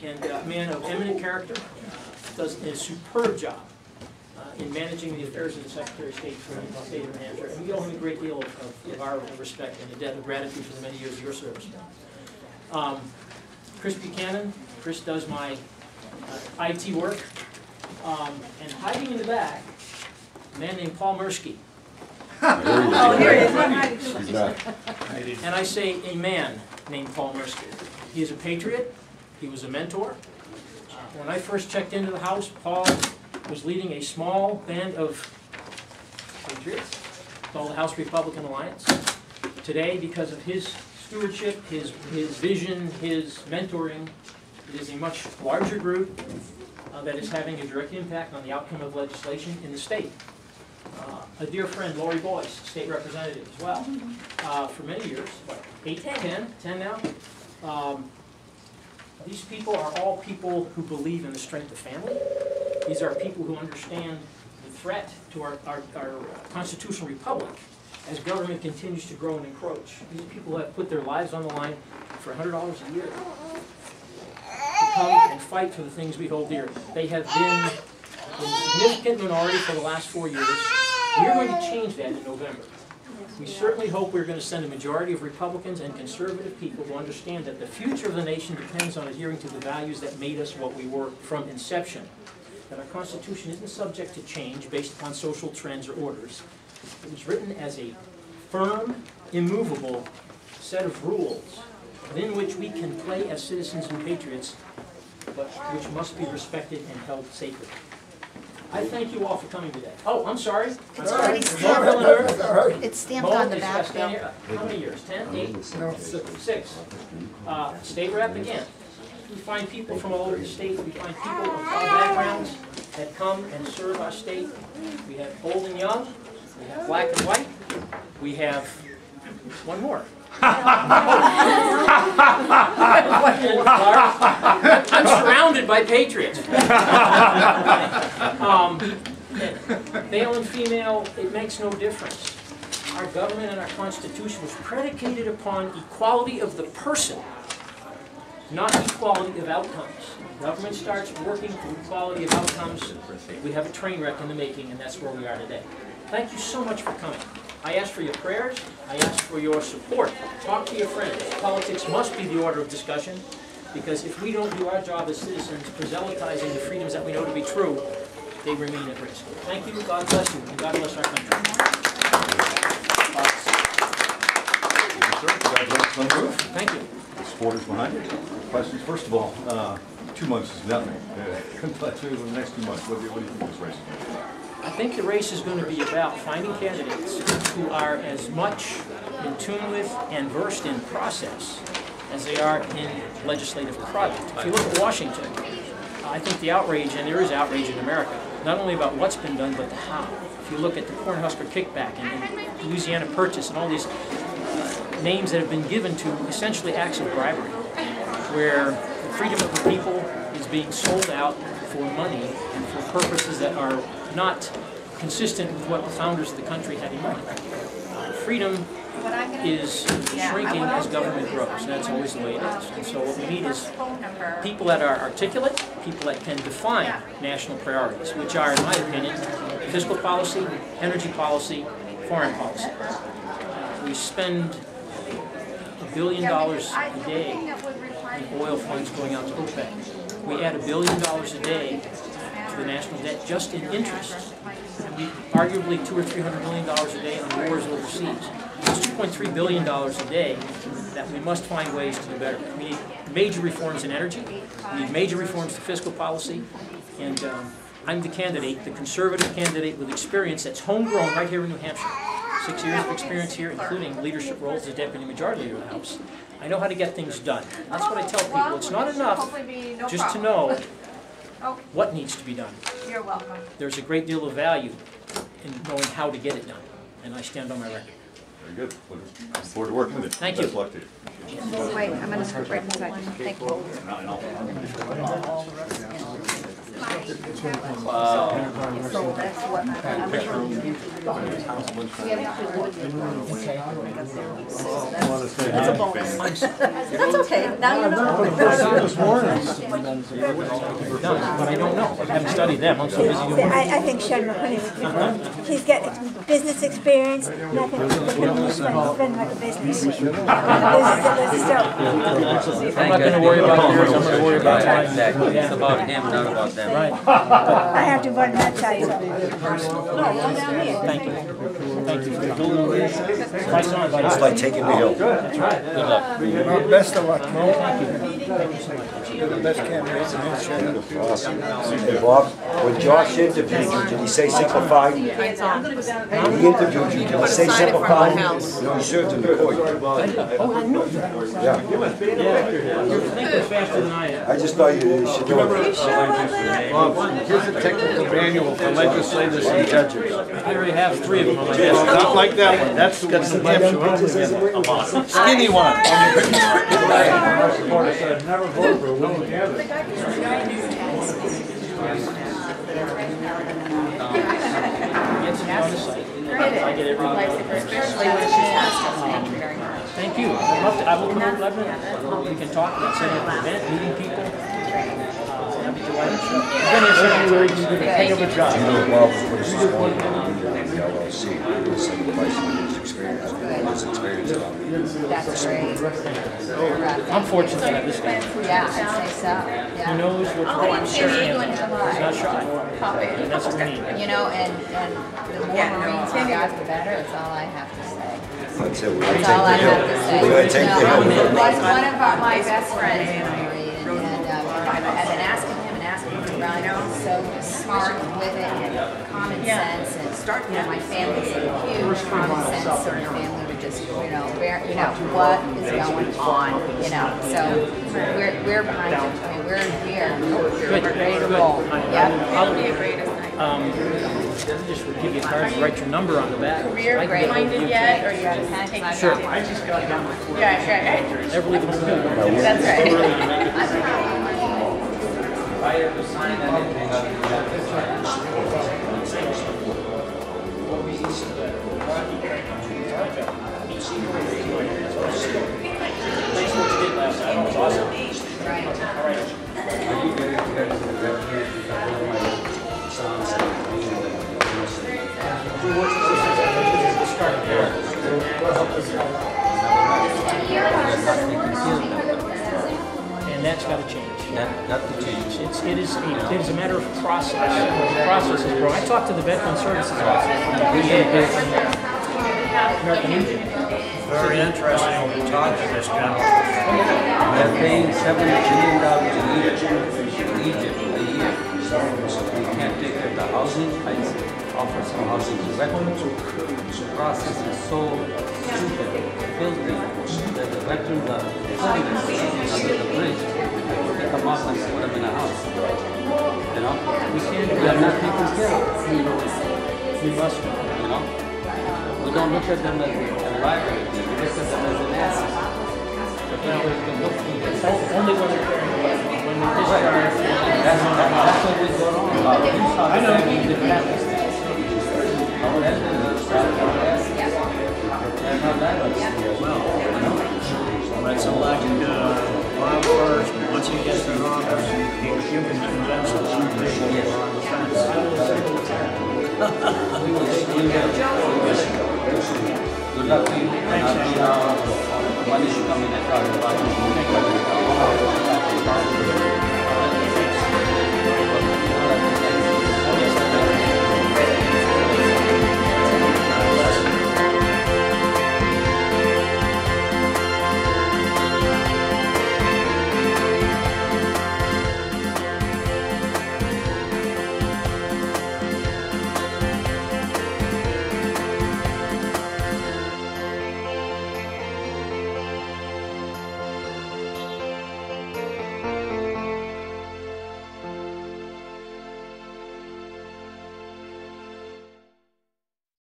and a man of eminent character, does a superb job in managing the affairs of the Secretary of State for the state of New Hampshire. And we owe him a great deal of our respect and a debt of gratitude for the many years of your service. Chris Buchanan. Chris does my IT work. And hiding in the back, a man named Paul Mirsky. Oh, here he is. He's back. And I say a man named Paul Mirsky. He is a patriot. He was a mentor. When I first checked into the House, Paul was leading a small band of patriots called the House Republican Alliance. Today, because of his stewardship, his vision, his mentoring, it is a much larger group that is having a direct impact on the outcome of legislation in the state. A dear friend, Lori Boyce, state representative as well, for many years, what, 8, 10 now? These people are all people who believe in the strength of family. These are people who understand the threat to our constitutional republic as government continues to grow and encroach. These people have put their lives on the line for $100 a year to come and fight for the things we hold dear. They have been in a significant minority for the last 4 years. We're going to change that in November. We certainly hope we're going to send a majority of Republicans and conservative people who understand that the future of the nation depends on adhering to the values that made us what we were from inception. That our Constitution isn't subject to change based upon social trends or orders. It was written as a firm, immovable set of rules within which we can play as citizens and patriots, but which must be respected and held sacred. I thank you all for coming today. Oh, I'm sorry. It's already stamped. It's stamped on the back. How many years? 10? 8? No, 6. State rep again. We find people from all over the state. We find people of all backgrounds that come and serve our state. We have old and young. We have black and white. We have one more. I'm surrounded by patriots. Male and female, it makes no difference. Our government and our Constitution was predicated upon equality of the person, not equality of outcomes. Government starts working for equality of outcomes, we have a train wreck in the making, and that's where we are today. Thank you so much for coming. I ask for your prayers. I ask for your support. Talk to your friends. Politics must be the order of discussion, because if we don't do our job as citizens, proselytizing the freedoms that we know to be true, they remain at risk. Thank you. God bless you, and God bless our country. Thank you. Supporters behind you. Questions? First of all, 2 months is nothing. The next 2 months, what do you think this race is going to be? I think the race is going to be about finding candidates who are as much in tune with and versed in process as they are in legislative product. If you look at Washington, I think the outrage, and there is outrage in America, not only about what's been done, but the how. If you look at the Cornhusker kickback and Louisiana Purchase and all these names that have been given to essentially acts of bribery, where the freedom of the people is being sold out for money and for purposes that are not consistent with what the founders of the country had in mind. Freedom is shrinking as government grows, and that's always the way it is. And so what we need is people that are articulate, people that can define national priorities, which are, in my opinion, fiscal policy, energy policy, foreign policy. We spend $1 billion a day in oil funds going out to OPEC. We add $1 billion a day to the national debt just in interest. We arguably $200 or $300 million a day on wars overseas. It's $2.3 billion a day that we must find ways to do better. We need major reforms in energy. We need major reforms to fiscal policy. And I'm the candidate, the conservative candidate with experience that's homegrown right here in New Hampshire. 6 years of experience here, including leadership roles as Deputy Majority Leader of the House. I know how to get things done. That's what I tell people. It's not enough just to know what needs to be done. You're welcome. There's a great deal of value in knowing how to get it done, and I stand on my record. Very good. Look forward to working with you. Thank you. Best luck to you. Wait, I'm going to scoot right inside. Thank you. So that's what that's a bonus. That's okay. Now you know. This morning. But I don't know. I haven't studied them. I'm so busy doing work. I think Sharon Mahoney was different. She's got business experience, and I think she's been like a business. I'm not going to worry about yours. I'm going to worry about mine. Exactly. It's about him, not about them. Right. I have to run that side. Thank you. Thank you. My son, buddy. It's like taking the hill. That's right. Good luck. Well, best of luck. Well, thank you. Thank you so much. You're the best candidate in this year. Awesome. Hey Bob, when Josh interviewed you, did he say simplified? When he interviewed you, did he say simplified? No, he served in the court. Yeah. You're thinking faster than I am. I just thought you should know it. Bob, here's a technical manual for legislators and judges. I already have 3 of them on my desk. Not like that one, that's got some Hampshire oats in it. Skinny one. Never vote for a woman candidate. Gets it on the site. I get everything. Especially when she asked us. Thank you very much. Thank you. I'd love to. I will come over 11. We can talk about setting up an event, meeting people. I'd be delighted. I've been here 7 years. You did a heck of a job. You know Bob was what he's going on in the LLC. He's sacrificing his experience. That's great. I'm fortunate to have this guy. Yeah, I'd say so. He Yeah. knows what's Oh, going I'm on. sure you in He's July. not shy. Pop in. And that's what we need. You know, and the more Marines we got, the better. It's all I have to say. That's it. We're gonna That's all I take the have to say. hill. We're gonna take the No, hill. one of my best friends is a Marine, and I've been asking him and asking him around. So smart with it and common sense, and my family's a huge common sense sort of family. We just, what is going on, So we're behind you. I mean, we're here. We're ready to roll. Just would give you a card to write your number on the back. Career great. Minded yet, or you got to take my Sure. I just got done before. Yeah. Never leave home. That's right. Thanks for what you did last night. It was awesome. And that's got to change. Not to change. It is a matter of process. The process is growing. I talked to the Veteran Services Office from the VA American Legion. Very interesting when we talk to this guy. They're paying $7 billion a year to Egypt a year. We can't take care of the housing. I offer some housing to veterans. The process is so stupid, filthy, that the veterans are homeless under the bridge. They come up and put them in a house. We are not taking care of them. We must. We don't look at them as a liability, we look at them as an asset. Only when they're discharged. That's what we go on about. I know. Our elders are assets. They're not liabilities. Let's elect Bob first, and once he gets in office, you can convince us on the Good luck to you. Money should come in a car.